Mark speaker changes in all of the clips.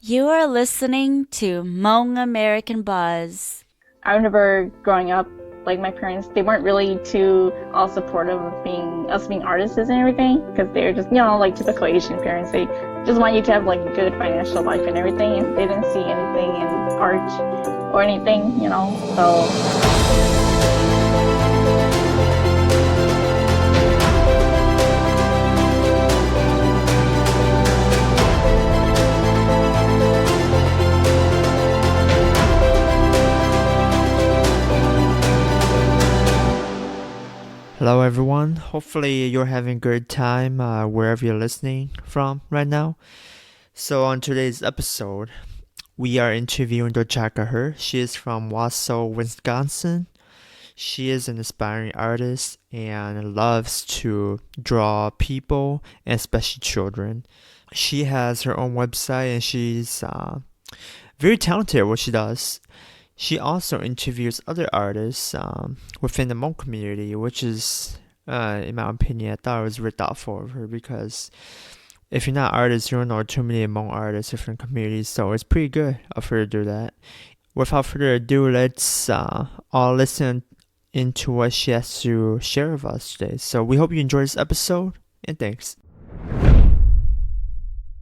Speaker 1: You are listening to Hmong American Buzz.
Speaker 2: I remember growing up, like my parents, they weren't really too all supportive of being artists and everything, because they're just, like typical Asian parents. They just want you to have like a good financial life and everything, and they didn't see anything in art or anything. So
Speaker 3: Hello, everyone. Hopefully, you're having a good time wherever you're listening from right now. So, on today's episode, we are interviewing Duachaka Her. She is from Wausau, Wisconsin. She is an aspiring artist and loves to draw people, and especially children. She has her own website and she's very talented at what she does. She also interviews other artists within the Hmong community, which is, in my opinion, I thought it was very thoughtful of her because if you're not an artist, you don't know too many Hmong artists different communities, so it's pretty good of her to do that. Without further ado, let's all listen into what she has to share with us today. So we hope you enjoy this episode, and thanks.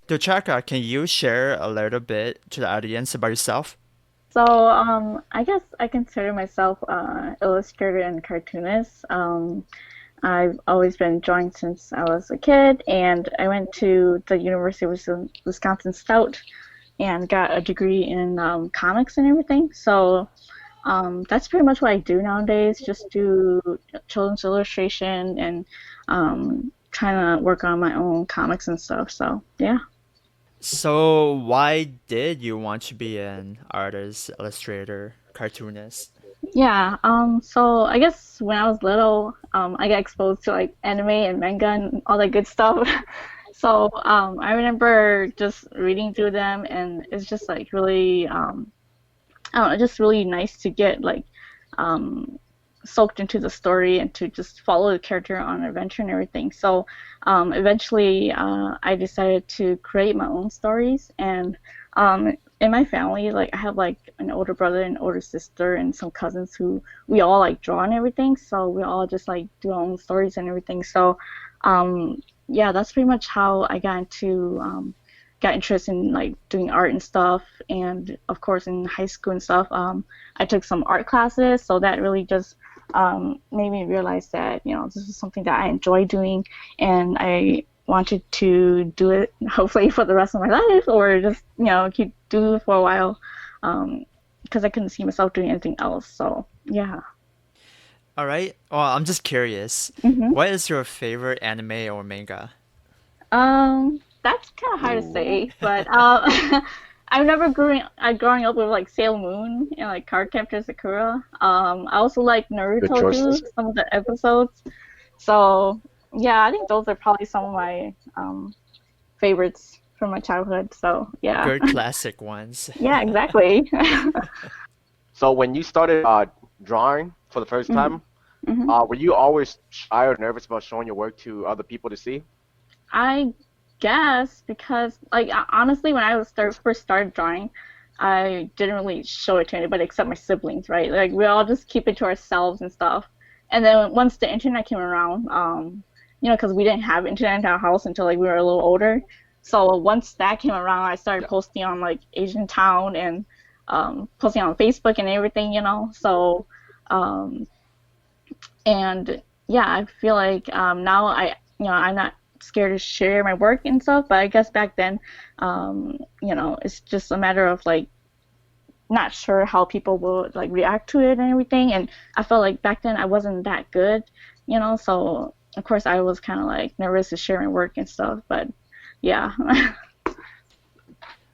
Speaker 3: Dochaka, can you share a little bit to the audience about yourself?
Speaker 2: I guess I consider myself illustrator and cartoonist. I've always been drawing since I was a kid, and I went to the University of Wisconsin Stout and got a degree in comics and everything. That's pretty much what I do nowadays, just do children's illustration and trying to work on my own comics and stuff. So, yeah.
Speaker 3: So, why did you want to be an artist, illustrator, cartoonist?
Speaker 2: Yeah, so I guess when I was little, I got exposed to like anime and manga and all that good stuff. I remember just reading through them, and it's just like really, I don't know, just really nice to get like soaked into the story and to just follow the character on an adventure and everything. Eventually, I decided to create my own stories, and in my family, like I have like an older brother and older sister and some cousins who we all like draw and everything. So we all just like do our own stories and everything. Yeah, that's pretty much how I got interested in like doing art and stuff. And of course, in high school and stuff, I took some art classes, so that really just made me realize that this is something that I enjoy doing, and I wanted to do it hopefully for the rest of my life, or just keep doing it for a while, because I couldn't see myself doing anything else. So yeah.
Speaker 3: All right. Well, I'm just curious.
Speaker 2: hmm
Speaker 3: What is your favorite anime or manga?
Speaker 2: That's kind of hard to say, but I've never growing up with like Sailor Moon and like Cardcaptor Sakura. I also like
Speaker 4: Good
Speaker 2: Naruto too,
Speaker 4: choices.
Speaker 2: some of the episodes. So yeah, I think those are probably some of my favorites from my childhood. So yeah,
Speaker 3: Good classic ones.
Speaker 2: yeah, exactly.
Speaker 4: So when you started drawing for the first
Speaker 2: hmm
Speaker 4: time,
Speaker 2: hmm
Speaker 4: were you always shy or nervous about showing your work to other people to see?
Speaker 2: I guess because like honestly, when I first started drawing, I didn't really show it to anybody except my siblings, right? Like we all just keep it to ourselves and stuff. And then once the internet came around, because we didn't have internet in our house until like we were a little older. So once that came around, I started
Speaker 4: Yeah.
Speaker 2: posting on like Asian Town and posting on Facebook and everything. Um, and yeah, I feel like now I'm not scared to share my work and stuff, but I guess back then, it's just a matter of like not sure how people will like react to it and everything. And I felt like back then I wasn't that good. So of course I was kind of like nervous to share my work and stuff. But yeah.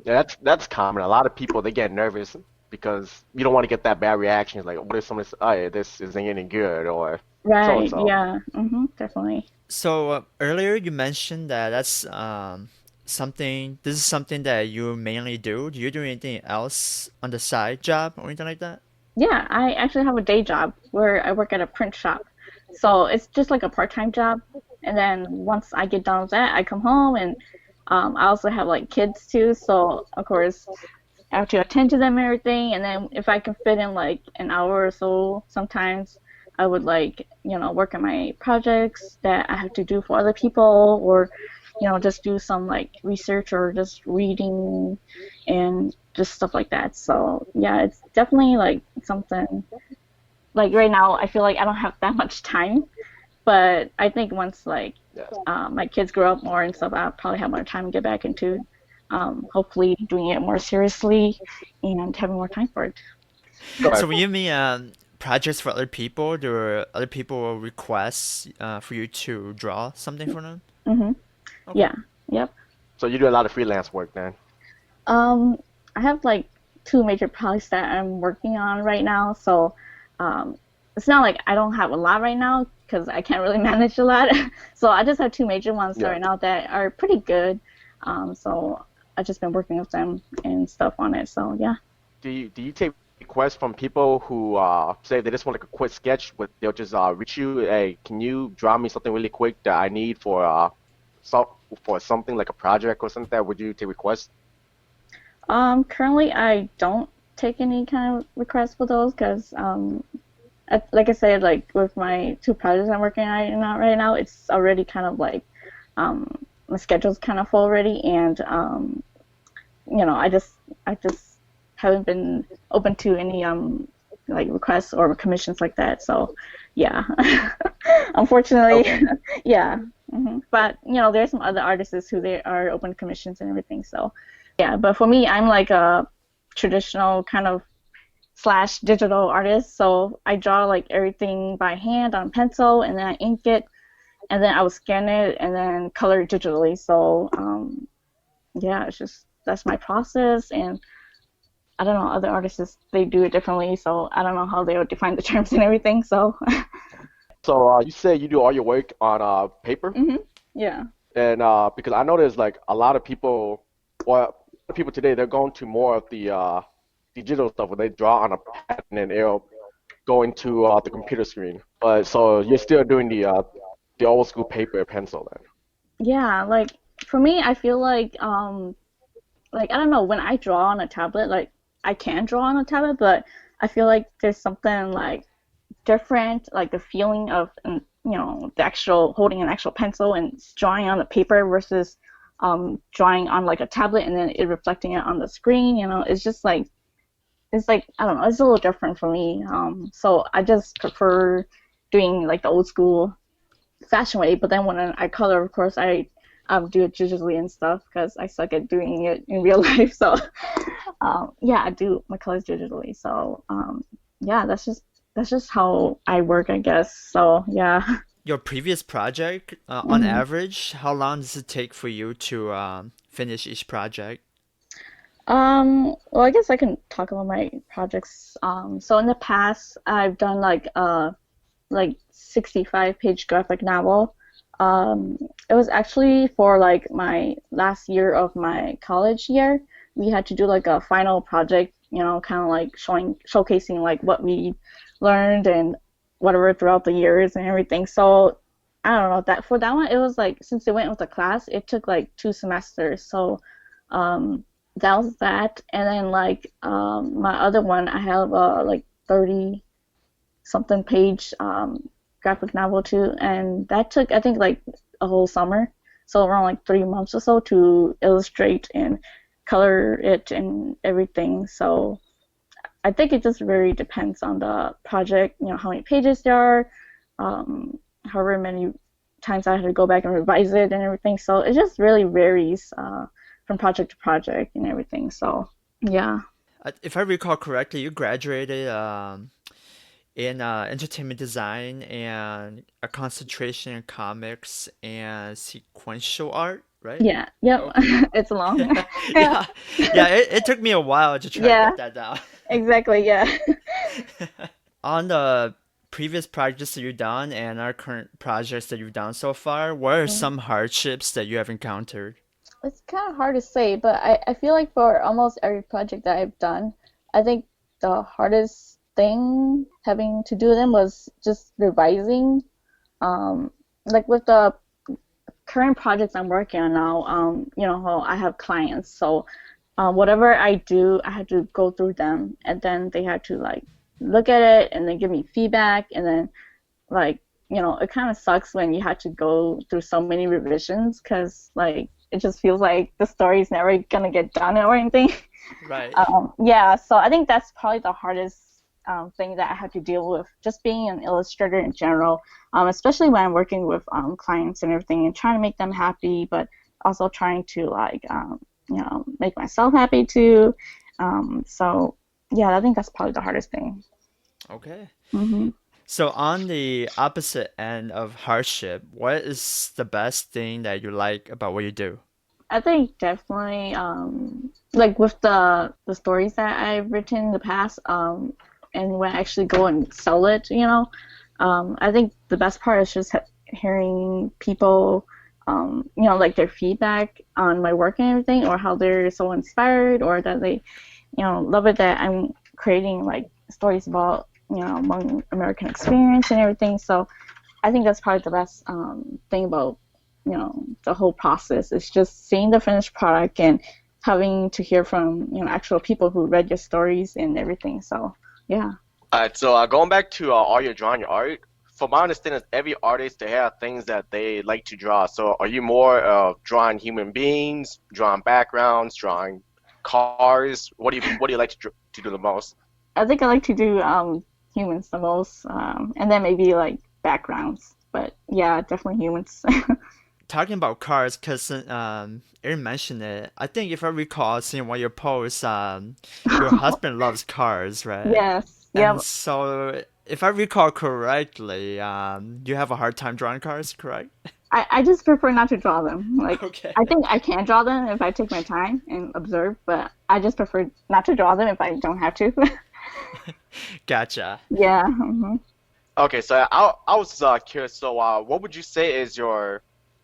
Speaker 4: Yeah, that's common. A lot of people they get nervous because you don't want to get that bad reaction. It's like, what if someone says, "Oh, yeah, this isn't any good," or so and
Speaker 2: Right.
Speaker 4: so.
Speaker 2: Yeah. Definitely.
Speaker 3: So earlier you mentioned that that's something. This is something that you mainly do. Do you do anything else on the side job or anything like that?
Speaker 2: Yeah, I actually have a day job where I work at a print shop. So it's just like a part-time job. And then once I get done with that, I come home and I also have like kids too, so of course I have to attend to them and everything. And then if I can fit in like an hour or so, sometimes I would like, work on my projects that I have to do for other people, or, just do some like research or just reading and just stuff like that. So yeah, it's definitely like something like right now I feel like I don't have that much time, but I think once like
Speaker 4: Yes.
Speaker 2: my kids grow up more and stuff, I'll probably have more time to get back into hopefully doing it more seriously and having more time for it.
Speaker 4: Go ahead.
Speaker 3: So when you mean projects for other people, there are other people will request for you to draw something for them?
Speaker 2: Hmm.
Speaker 3: Okay.
Speaker 2: Yeah. Yep.
Speaker 4: So you do a lot of freelance work then.
Speaker 2: Um, I have like two major projects that I'm working on right now, so um, it's not like I don't have a lot right now because I can't really manage a lot. So I just have two major ones
Speaker 4: Yeah.
Speaker 2: right now that are pretty good. So I've just been working with them and stuff on it. So yeah.
Speaker 4: Do you take requests from people who say they just want like a quick sketch, but they'll just reach you, hey, can you draw me something really quick that I need so for something like a project or something like that? Would you take requests?
Speaker 2: Currently I don't take any kind of requests for those because like I said, like with my two projects I'm working on right now, it's already kind of like my schedule's kind of full already, and I just haven't been open to any like requests or commissions like that. So yeah, unfortunately,
Speaker 4: Okay.
Speaker 2: yeah. But there's some other artists who they are open to commissions and everything. So yeah, but for me, I'm like a traditional kind of slash digital artist. So I draw like everything by hand on pencil, and then I ink it, and then I will scan it and then color it digitally. So yeah, it's just that's my process. And I don't know, other artists they do it differently. So I don't know how they would define the terms and everything. So
Speaker 4: So you say you do all your work on paper,
Speaker 2: hmm, yeah.
Speaker 4: and because I know there's like a lot of people, or a lot of people today, they're going to more of the digital stuff where they draw on a pad and then it'll go into the computer screen. But so you're still doing the old school paper and pencil then.
Speaker 2: Yeah, like for me, I feel like I don't know, when I draw on a tablet, like I can draw on a tablet, but I feel like there's something like different, like the feeling of the actual holding an actual pencil and drawing on the paper versus drawing on like a tablet and then it reflecting it on the screen. It's like I don't know, it's a little different for me. So I just prefer doing like the old school fashion way. But then when I color, of course, I do it digitally and stuff because I suck at doing it in real life. So yeah, I do my colors digitally. So yeah, that's just how I work, I guess. So yeah.
Speaker 3: Your previous project, on
Speaker 2: Mhm.
Speaker 3: average, how long does it take for you to finish each project?
Speaker 2: Well, I guess I can talk about my projects. So in the past, I've done like 65-page graphic novel. Um, it was actually for like my last year of my college year. We had to do like a final project, kind of like showcasing like what we learned and whatever throughout the years and everything. So I don't know that for that one, it was like since it went with the class, it took like 2 semesters. So that was that, and then like my other one, I have like 30 something page graphic novel too, and that took I think like a whole summer, so around like 3 months or so to illustrate and color it and everything. So I think it just very depends on the project, how many pages there are, however many times I had to go back and revise it and everything. So it just really varies from project to project and everything. So yeah.
Speaker 3: If I recall correctly, you graduated in entertainment design and a concentration in comics and sequential art, right?
Speaker 2: Yeah, yep.
Speaker 3: Okay.
Speaker 2: It's long.
Speaker 3: Yeah, yeah. It took me a while to try to
Speaker 2: Yeah,
Speaker 3: get that down.
Speaker 2: exactly. Yeah.
Speaker 3: On the previous projects that you've done and our current projects that you've done so far, what are some hardships that you have encountered?
Speaker 2: It's kind of hard to say, but I feel like for almost every project that I've done, I think the hardest thing having to do them was just revising. Like with the current projects I'm working on now, how I have clients, so whatever I do, I had to go through them, and then they had to like look at it and then give me feedback, and then like it kind of sucks when you had to go through so many revisions because like it just feels like the story's never gonna get done or anything.
Speaker 3: Right.
Speaker 2: Yeah, so I think that's probably the hardest thing that I have to deal with, just being an illustrator in general, especially when I'm working with clients and everything, and trying to make them happy, but also trying to like make myself happy too. So yeah, I think that's probably the hardest thing.
Speaker 3: Okay.
Speaker 2: Hmm.
Speaker 3: So on the opposite end of hardship, what is the best thing that you like about what you do?
Speaker 2: I think definitely like with the stories that I've written in the past, and when I actually go and sell it, I think the best part is just hearing people, like their feedback on my work and everything, or how they're so inspired, or that they, love it that I'm creating like stories about, Hmong American experience and everything. So I think that's probably the best thing about, the whole process is just seeing the finished product and having to hear from, actual people who read your stories and everything. So yeah.
Speaker 4: All right, so going back to all your drawing your art, from my understanding, every artist they have things that they like to draw. So are you more drawing human beings, drawing backgrounds, drawing cars? What do you like to do the most?
Speaker 2: I think I like to do humans the most, and then maybe like backgrounds. But yeah, definitely humans.
Speaker 3: Talking about cars, because Erin mentioned it. I think if I recall seeing one of your posts, your husband loves cars, right?
Speaker 2: Yes.
Speaker 3: And
Speaker 2: Yep.
Speaker 3: so, if I recall correctly, you have a hard time drawing cars, correct?
Speaker 2: I just prefer not to draw them. Like,
Speaker 3: Okay.
Speaker 2: I think I can draw them if I take my time and observe, but I just prefer not to draw them if I don't have to.
Speaker 3: Gotcha.
Speaker 2: Yeah. Hmm.
Speaker 4: Okay, so I was curious. So what would you say is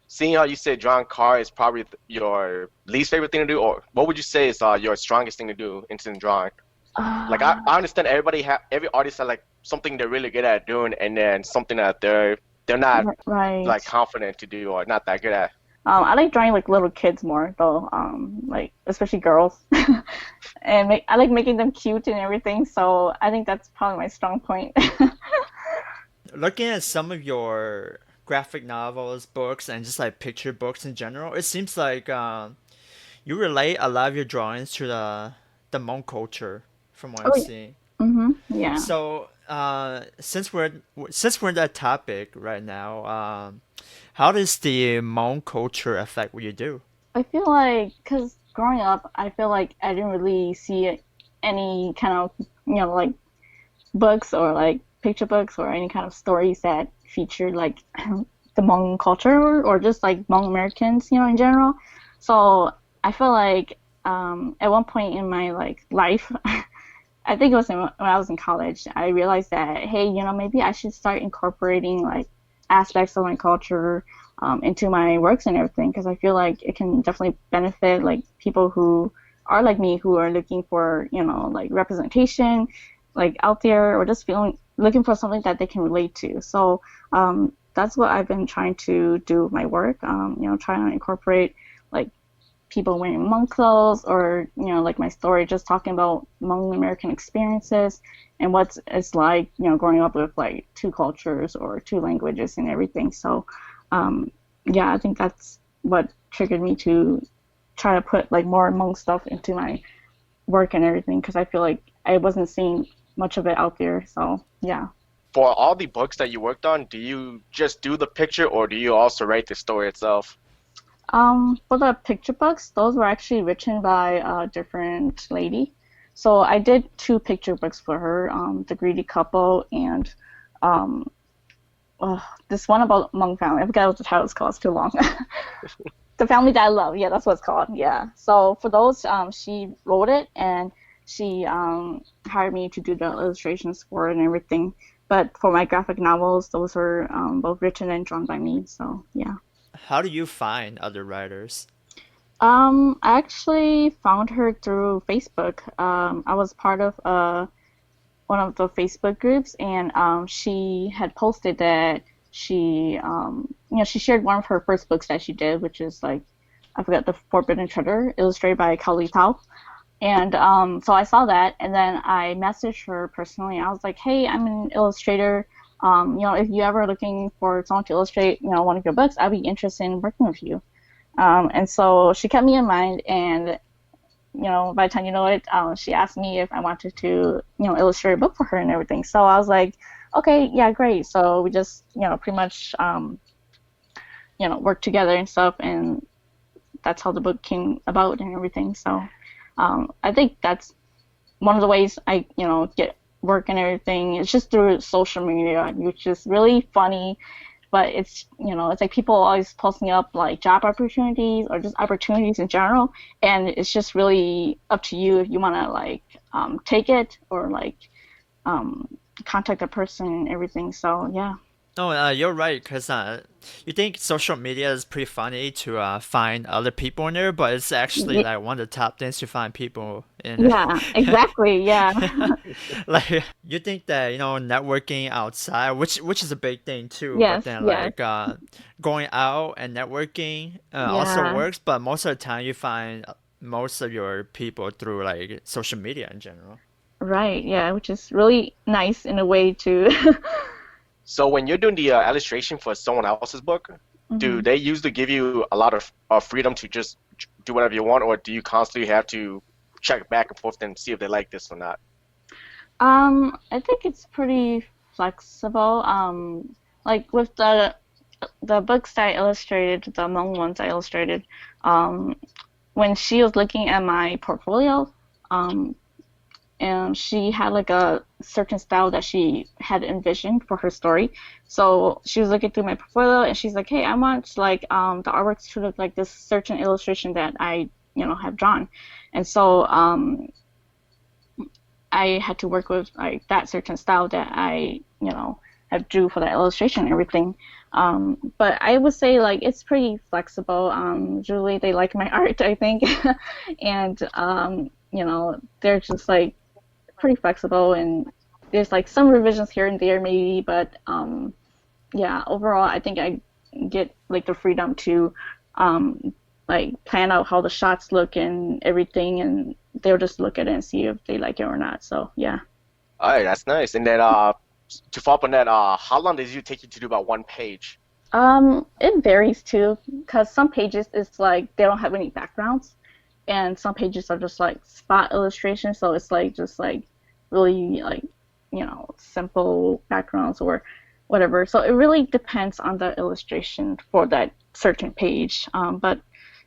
Speaker 4: seeing how you say drawing car is probably your least favorite thing to do, or what would you say is your strongest thing to do in drawing? Like I understand every artist has like something they're really good at doing, and then something that they're not
Speaker 2: Right.
Speaker 4: like confident to do or not that good at.
Speaker 2: I like drawing like little kids more though, like especially girls, and I like making them cute and everything. So I think that's probably my strong point.
Speaker 3: Looking at some of your graphic novels, books, and just like picture books in general, it seems like you relate a lot of your drawings to the Hmong culture, from what I'm
Speaker 2: Oh yeah.
Speaker 3: seeing.
Speaker 2: Yeah.
Speaker 3: So, since we're in that topic right now, how does the Hmong culture affect what you do?
Speaker 2: I feel like, because growing up, I feel like I didn't really see any kind of, like books or like picture books or any kind of stories that featured like the Hmong culture or just like Hmong Americans, in general. So I feel like at one point in my like life, I think it was when I was in college, I realized that, hey, maybe I should start incorporating like aspects of my culture into my works and everything because I feel like it can definitely benefit like people who are like me who are looking for, like representation like out there or just feeling looking for something that they can relate to. So that's what I've been trying to do with my work, trying to incorporate like people wearing monk clothes or like my story just talking about Hmong American experiences and what it's like growing up with like two cultures or two languages and everything. So yeah, I think that's what triggered me to try to put like more Hmong stuff into my work and everything because I feel like I wasn't seeing much of it out there. So yeah.
Speaker 4: For all the books that you worked on, do you just do the picture or do you also write the story itself?
Speaker 2: For the picture books, those were actually written by a different lady. So I did two picture books for her, The Greedy Couple and um, this one about Hmong family. I forgot what the title is called. It's too long. The Family That I Love. Yeah, that's what it's called. Yeah. So for those, she wrote it and she hired me to do the illustrations for it and everything. But for my graphic novels, those were both written and drawn by me. So yeah.
Speaker 3: How do you find other writers?
Speaker 2: I actually found her through Facebook. I was part of one of the Facebook groups, and she had posted that she shared one of her first books that she did, which is like, I forgot, The Forbidden Treasure, illustrated by Kali Tao. And so I saw that, and then I messaged her personally. I was like, "Hey, I'm an illustrator. If you ever looking for someone to illustrate, one of your books, I'd be interested in working with you." And so she kept me in mind, and by the time you know it, she asked me if I wanted to, illustrate a book for her and everything. So I was like, "Okay, yeah, great." So we just, pretty much, worked together and stuff, and that's how the book came about and everything. So I think that's one of the ways I, get work and everything. It's just through social media, which is really funny. But it's like people always posting up like job opportunities or just opportunities in general, and it's just really up to you if you want to like take it or like um, contact a person and everything. So yeah.
Speaker 3: No, you're right, because you think social media is pretty funny to find other people in there, but it's actually
Speaker 2: Y-
Speaker 3: like one of the top things to find people in it.
Speaker 2: Yeah, exactly. Yeah.
Speaker 3: Like you think that networking outside, which is a big thing too, but
Speaker 2: Yes,
Speaker 3: then
Speaker 2: yes.
Speaker 3: like going out and networking also
Speaker 2: Yeah.
Speaker 3: works, but most of the time you find most of your people through like social media in general.
Speaker 2: Right. Yeah, which is really nice in a way too.
Speaker 4: So when you're doing the illustration for someone else's book, do
Speaker 2: hmm
Speaker 4: they usually give you a lot of freedom to just do whatever you want, or do you constantly have to check back and forth and see if they like this or not?
Speaker 2: I think it's pretty flexible. Like with the books that I illustrated, the Hmong ones I illustrated, um, when she was looking at my portfolio, um, and she had like a certain style that she had envisioned for her story. So she was looking through my portfolio, and she's like, "Hey, I want like the artworks to look like this certain illustration that I have drawn," and so I had to work with like that certain style that I, have drew for that illustration and everything. But I would say like it's pretty flexible. Usually they like my art, I think, and they're just like pretty flexible, and there's like some revisions here and there maybe, but yeah, overall I think I get like the freedom to like plan out how the shots look and everything, and they'll just look at it and see if they like it or not. So yeah.
Speaker 4: All right, that's nice. And then to follow up on that, how long does it take you to do about one page?
Speaker 2: It varies too, because some pages it's like they don't have any backgrounds, and some pages are just like spot illustrations, so it's like just like really like simple backgrounds or whatever. So it really depends on the illustration for that certain page. But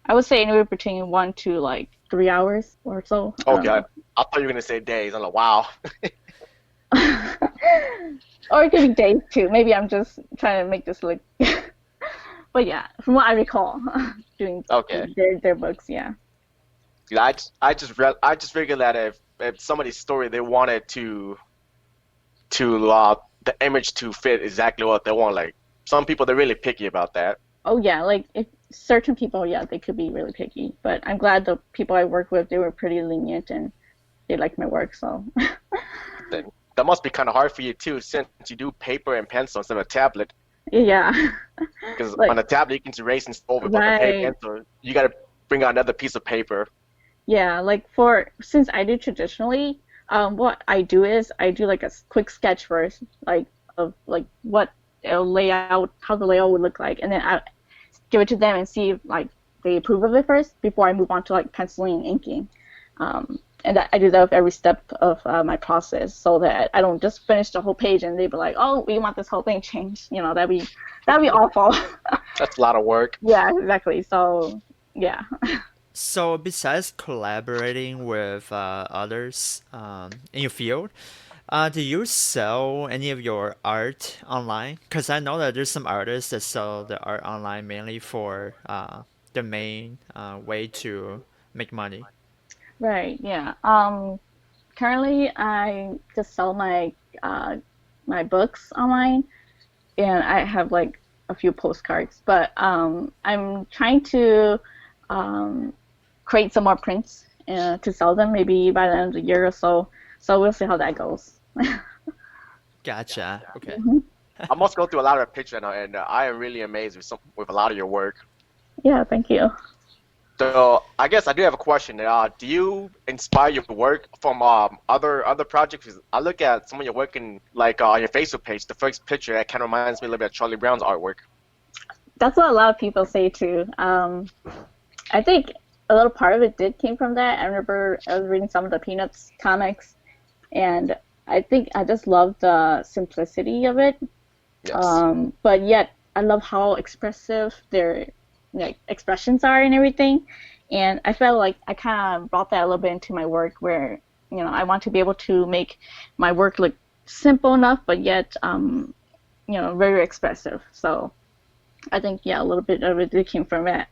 Speaker 2: I would say anywhere between 1 to like 3 hours or so. I don't
Speaker 4: Okay,
Speaker 2: know.
Speaker 4: I thought you were gonna say days. I'm like, wow.
Speaker 2: Or it could be days too. Maybe I'm just trying to make this look. But yeah, from what I recall, doing
Speaker 4: Okay.
Speaker 2: their books, yeah.
Speaker 4: Yeah, I just figured that if somebody's story they wanted to the image to fit exactly what they want. Like some people they're really picky about that.
Speaker 2: Oh yeah, like if certain people, yeah, they could be really picky. But I'm glad the people I work with, they were pretty lenient and they liked my work. So
Speaker 4: Then that must be kind of hard for you too, since you do paper and pencil instead of a tablet.
Speaker 2: yeah,
Speaker 4: Because
Speaker 2: like
Speaker 4: on a tablet you can just erase and stuff over, but the paper
Speaker 2: right.
Speaker 4: pencil you gotta bring out another piece of paper.
Speaker 2: Yeah, like for since I do traditionally, what I do is I do like a quick sketch first, like of like what it'll lay out, how the layout would look like, and then I give it to them and see if like they approve of it first before I move on to like penciling and inking. And I do that with every step of my process, so that I don't just finish the whole page and they be like, "Oh, we want this whole thing changed." That'd be awful.
Speaker 4: That's a lot of work.
Speaker 2: Yeah, exactly. So yeah.
Speaker 3: So besides collaborating with others in your field, do you sell any of your art online? Because I know that there's some artists that sell their art online mainly for the main way to make money.
Speaker 2: Right, yeah. Currently I just sell uh my books online, and I have like a few postcards, but I'm trying to um create some more prints to sell them maybe by the end of the year or so. So we'll see how that goes.
Speaker 3: Gotcha. Okay.
Speaker 4: I must go through a lot of the pictures now, and I am really amazed with a lot of your work.
Speaker 2: Yeah, thank you.
Speaker 4: So I guess I do have a question. Do you inspire your work from other projects? 'Cause I look at some of your work in like on your Facebook page. The first picture that kind of reminds me a little bit of Charlie Brown's artwork.
Speaker 2: That's what a lot of people say too. I think a little part of it did came from that. I remember I was reading some of the Peanuts comics, and I think I just love the simplicity of it.
Speaker 4: Yes.
Speaker 2: But yet I love how expressive their like expressions are and everything. And I felt like I kind of brought that a little bit into my work, where I want to be able to make my work look simple enough, but yet very expressive. So I think yeah, a little bit of it came from that.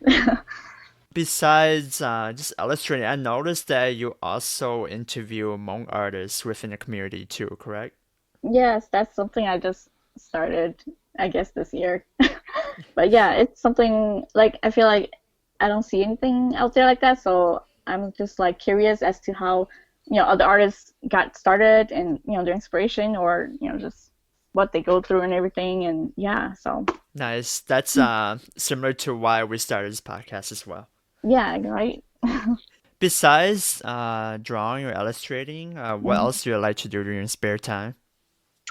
Speaker 3: Besides just illustrating, I noticed that you also interview Hmong artists within the community too, correct?
Speaker 2: Yes, that's something I just started, I guess, this year. But yeah, it's something like I feel like I don't see anything out there like that, so I'm just like curious as to how, other artists got started and, their inspiration or, just what they go through and everything. And yeah, so
Speaker 3: Nice. That's similar to why we started this podcast as well.
Speaker 2: yeah, right.
Speaker 3: Besides drawing or illustrating, what
Speaker 2: Mhm.
Speaker 3: else do you like to do during your spare time?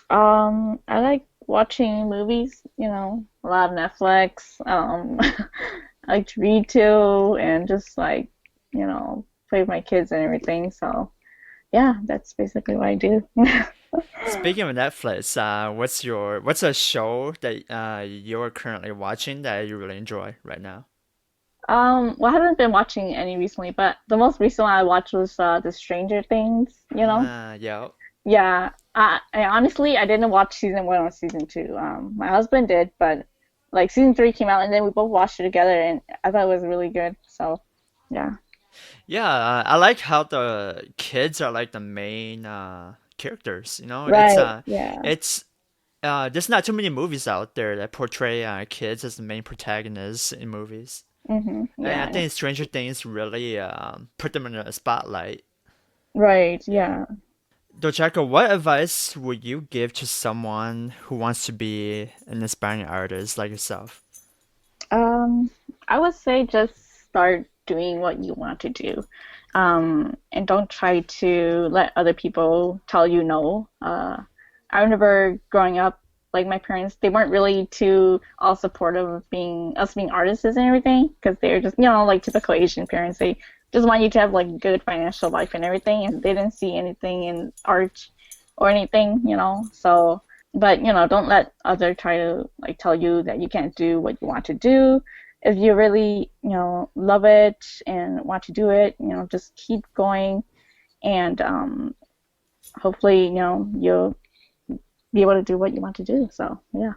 Speaker 2: I like watching movies, a lot of Netflix. I like to read too, and just like, play with my kids and everything. So yeah, that's basically what I do.
Speaker 3: Speaking of Netflix, what's a show that you're currently watching that you really enjoy right now?
Speaker 2: Well, I haven't been watching any recently, but the most recent one I watched was the Stranger Things.
Speaker 3: Yeah.
Speaker 2: Yeah, I didn't watch season one or season two. My husband did, but like season three came out, and then we both watched it together, and I thought it was really good. So, yeah.
Speaker 3: Yeah, I like how the kids are like the main characters, you know?
Speaker 2: Right. Yeah.
Speaker 3: It's there's not too many movies out there that portray kids as the main protagonists in movies. And I
Speaker 2: Yeah.
Speaker 3: think Stranger Things really put them in a spotlight.
Speaker 2: Right.
Speaker 3: Yeah.
Speaker 2: Yeah.
Speaker 3: Dochaka, what advice would you give to someone who wants to be an aspiring artist like yourself?
Speaker 2: Um, I would say just start doing what you want to do. And don't try to let other people tell you no. I remember growing up, like my parents, they weren't really too all supportive of being artists and everything, because they're just, like typical Asian parents. They just want you to have like good financial life and everything, and they didn't see anything in art or anything. So, but don't let other try to like tell you that you can't do what you want to do. If you really, love it and want to do it, just keep going, and hopefully, you'll be able to do what you want to do. So, yeah.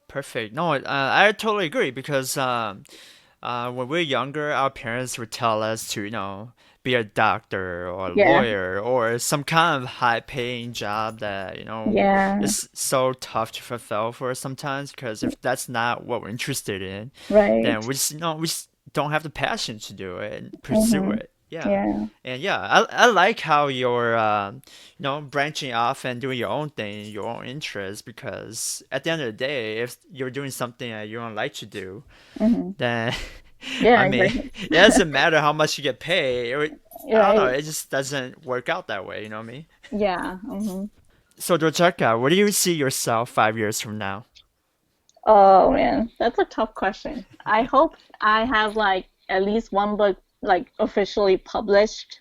Speaker 3: Perfect. No, I totally agree because when we're younger, our parents would tell us to, be a doctor or a
Speaker 2: Yeah.
Speaker 3: lawyer or some kind of high-paying job that,
Speaker 2: Yeah.
Speaker 3: is so tough to fulfill for us sometimes because if that's not what we're interested in, then
Speaker 2: Right.
Speaker 3: we just don't have the passion to do it and pursue
Speaker 2: Mhm.
Speaker 3: it. Yeah.
Speaker 2: Yeah.
Speaker 3: And yeah, I like how you're branching off and doing your own thing, your own interests because at the end of the day, if you're doing something that you don't like to do,
Speaker 2: Mhm.
Speaker 3: then
Speaker 2: Yeah,
Speaker 3: I mean,
Speaker 2: exactly.
Speaker 3: it doesn't matter how much you get paid.
Speaker 2: You're
Speaker 3: I don't know,
Speaker 2: right.
Speaker 3: it just doesn't work out that way, you know what I mean?
Speaker 2: Yeah. Mhm.
Speaker 3: So, Dorchaka, where do you see yourself 5 years from now?
Speaker 2: Oh man, that's a tough question. I hope I have like at least one book like officially published.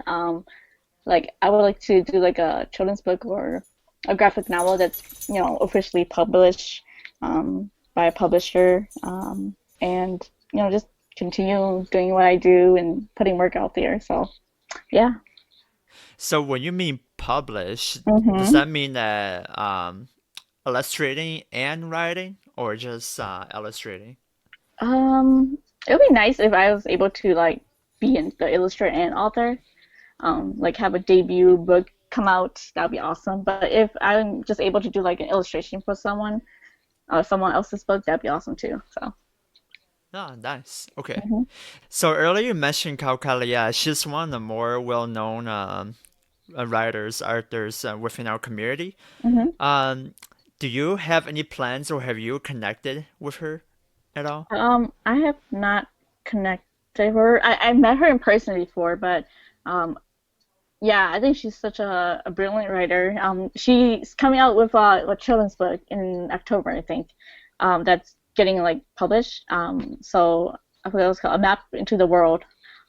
Speaker 2: Like I would like to do like a children's book or a graphic novel that's, officially published by a publisher. And just continue doing what I do and putting work out there. So yeah.
Speaker 3: So, when you mean publish, does
Speaker 2: hmm
Speaker 3: that mean that illustrating and writing, or just illustrating?
Speaker 2: it would be nice if I was able to like be in the illustrator and author. Like have a debut book come out, that'd be awesome. But if I'm just able to do like an illustration for someone else's book, that'd be awesome too. So.
Speaker 3: Oh, nice. Okay.
Speaker 2: hmm
Speaker 3: So earlier you mentioned Kaukalia. She's one of the more well-known writers, authors within our community.
Speaker 2: hmm
Speaker 3: Um, do you have any plans or have you connected with her at all?
Speaker 2: I have not connected her. I met her in person before, but um, yeah, I think she's such a brilliant writer. She's coming out with a children's book in October, I think. That's getting like published. So I forgot what it's called, A Map into the World.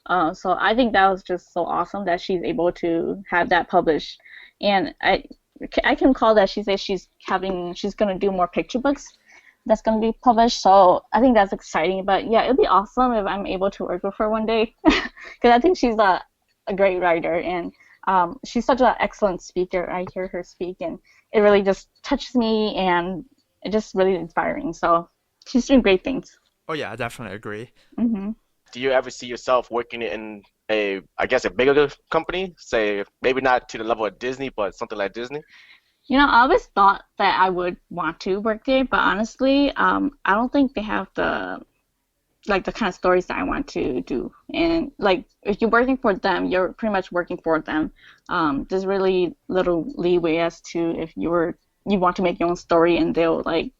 Speaker 2: So I think that was just so awesome that she's able to have that published. And I can call that she says she's gonna do more picture books that's gonna be published. So I think that's exciting. But yeah, it'd be awesome if I'm able to work with her one day, because I think she's a great writer, and she's such an excellent speaker. I hear her speak, and it really just touches me, and it's just really inspiring. So she's doing great things.
Speaker 3: Oh yeah, I definitely agree.
Speaker 2: hmm
Speaker 4: Do you ever see yourself working in a, I guess, a bigger company? Say, maybe not to the level of Disney, but something like Disney?
Speaker 2: I always thought that I would want to work there, but honestly, I don't think they have the kind of stories that I want to do. And like if you're working for them, you're pretty much working for them. There's really little leeway as to if you want to make your own story, and they'll like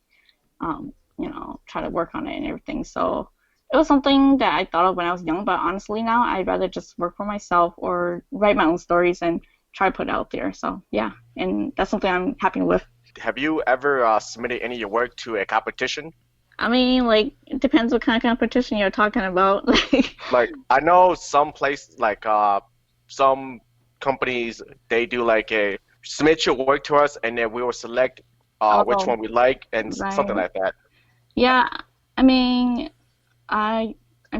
Speaker 2: try to work on it and everything. So it was something that I thought of when I was young, but honestly now I'd rather just work for myself or write my own stories and try to put it out there. So yeah, and that's something I'm happy with.
Speaker 4: Have you ever submitted any of your work to a competition?
Speaker 2: I mean, like, it depends what kind of competition you're talking about. Like,
Speaker 4: Like, I know some place, like some companies, they do like a submit your work to us, and then we will select which
Speaker 2: oh,
Speaker 4: one we like, and something
Speaker 2: right.
Speaker 4: like that.
Speaker 2: Yeah, I mean, I'm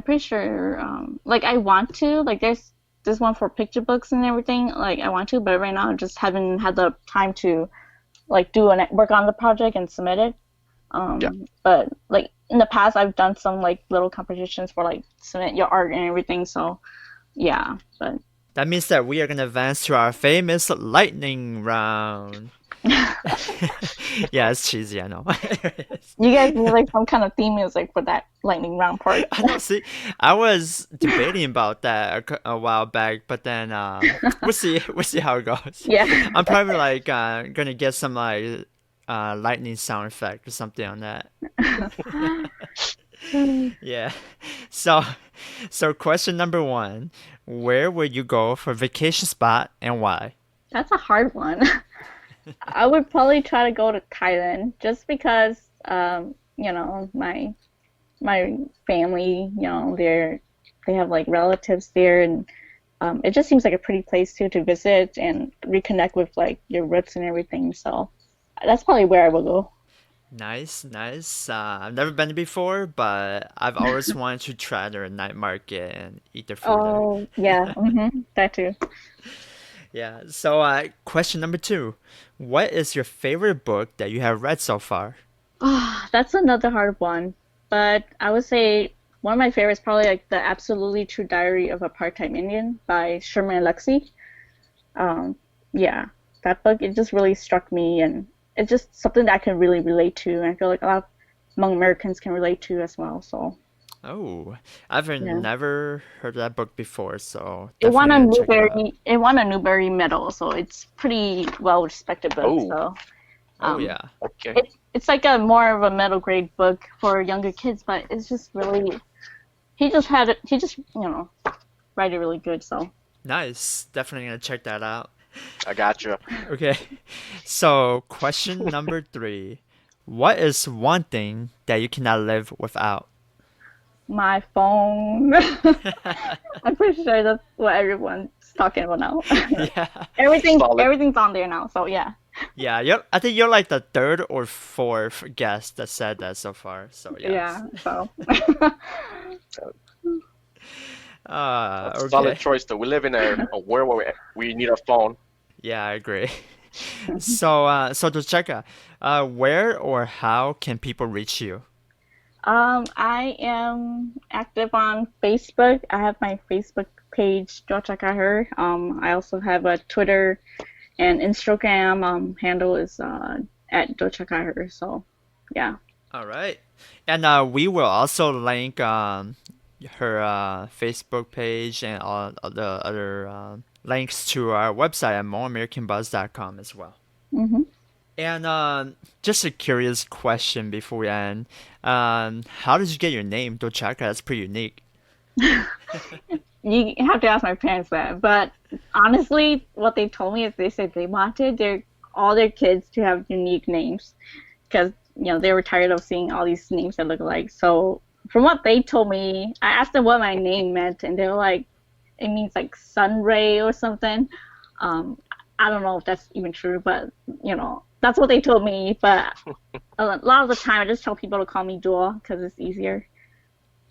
Speaker 2: pretty sure, like, I want to, like, there's one for picture books and everything, like, I want to, but right now I just haven't had the time to, like, work on the project and submit it.
Speaker 4: Yeah.
Speaker 2: But, like, in the past, I've done some, like, little competitions for, like, submit your art and everything, so, yeah, but.
Speaker 3: That means that we are gonna advance to our famous lightning round. Yeah, it's cheesy, I know.
Speaker 2: You guys need like some kind of theme music for that lightning round part.
Speaker 3: I know. See, I was debating about that a while back, but then we'll see. We'll see how it goes.
Speaker 2: Yeah.
Speaker 3: I'm probably like gonna get some like lightning sound effect or something on that. Yeah. So, so question number one: where would you go for vacation spot and why?
Speaker 2: That's a hard one. I would probably try to go to Thailand just because my family, they have like relatives there, and it just seems like a pretty place to visit and reconnect with like your roots and everything. So that's probably where I will go.
Speaker 3: Nice, nice. I've never been before, but I've always wanted to try their night market and eat their food there.
Speaker 2: Oh, yeah, that too.
Speaker 3: Yeah. So, question number two: what is your favorite book that you have read so far?
Speaker 2: Ah, that's another hard one. But I would say one of my favorites probably like The Absolutely True Diary of a Part-Time Indian by Sherman Alexie. Um, yeah, that book it just really struck me, and it's just something that I can really relate to, and I feel like a lot of Hmong Americans can relate to as well. So
Speaker 3: Oh, I've
Speaker 2: yeah,
Speaker 3: never heard of that book before, so
Speaker 2: it
Speaker 3: definitely
Speaker 2: won a
Speaker 3: gonna check it out.
Speaker 2: Newbery medal, so it's pretty well respected book.
Speaker 4: Oh,
Speaker 2: So
Speaker 3: Oh
Speaker 2: um,
Speaker 3: yeah.
Speaker 4: okay.
Speaker 2: it's like a more of a middle grade book for younger kids, but it's just really he just write it really good. So
Speaker 3: Nice. Definitely gonna check that out.
Speaker 4: I got you.
Speaker 3: Okay. So, question number three. What is one thing that you cannot live without?
Speaker 2: my phone. I'm pretty sure that's what everyone's talking about now.
Speaker 3: Yeah.
Speaker 4: Solid.
Speaker 2: Everything's on there now, so yeah.
Speaker 3: Yeah, I think you're like the third or fourth guest that said that so far. So yes.
Speaker 2: Yeah, so
Speaker 3: Okay.
Speaker 4: Solid choice, though. We live in a world where we need a phone.
Speaker 3: Yeah, I agree. So, so to check out, where or how can people reach you?
Speaker 2: I am active on Facebook. I have my Facebook page, Duachaka Her. I also have a Twitter and Instagram handle is at Duachaka Her. So, yeah.
Speaker 3: All right. And we will also link her Facebook page and all the other links to our website at moreamericanbuzz.com as well.
Speaker 2: hmm
Speaker 3: And just a curious question before we end. How did you get your name, Duachaka? That's pretty unique.
Speaker 2: You have to ask my parents that. But honestly, what they told me is they said they wanted all their kids to have unique names because they were tired of seeing all these names that look alike. So from what they told me, I asked them what my name meant, and they were like, it means like sun ray or something. I don't know if that's even true, but that's what they told me. But a lot of the time, I just tell people to call me Dua because it's easier.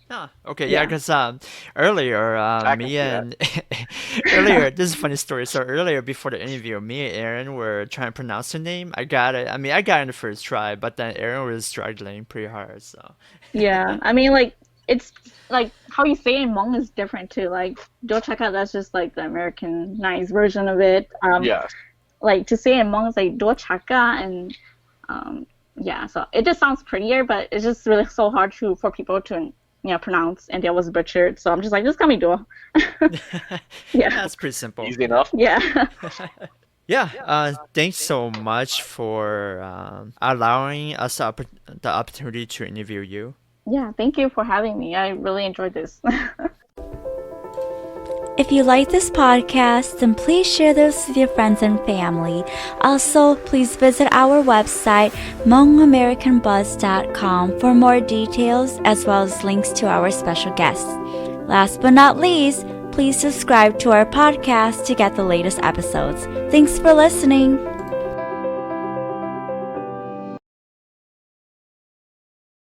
Speaker 3: Ah, okay, yeah, because earlier,
Speaker 4: I can
Speaker 3: me
Speaker 4: see that.
Speaker 3: and earlier, this is a funny story. So earlier, before the interview, me and Aaron were trying to pronounce her name. I got it. I mean, I got it in the first try, but then Aaron was struggling pretty hard. So
Speaker 2: Yeah, I mean, like it's like how you say it in Hmong is different too. Like Duachaka, that's just like the Americanized version of it.
Speaker 4: Yes.
Speaker 2: Like to say in Hmong is like Duachaka, and yeah, so it just sounds prettier, but it's just really so hard for people to pronounce, and they always butchered. So I'm just like, just call me Dua. Yeah,
Speaker 3: that's pretty simple.
Speaker 4: Easy enough.
Speaker 2: yeah.
Speaker 3: Yeah, thanks so much for allowing us the opportunity to interview you.
Speaker 2: Yeah, thank you for having me. I really enjoyed this.
Speaker 1: If you like this podcast, then please share this with your friends and family. Also, please visit our website, hmongamericanbuzz.com, for more details as well as links to our special guests. Last but not least, please subscribe to our podcast to get the latest episodes. Thanks for listening.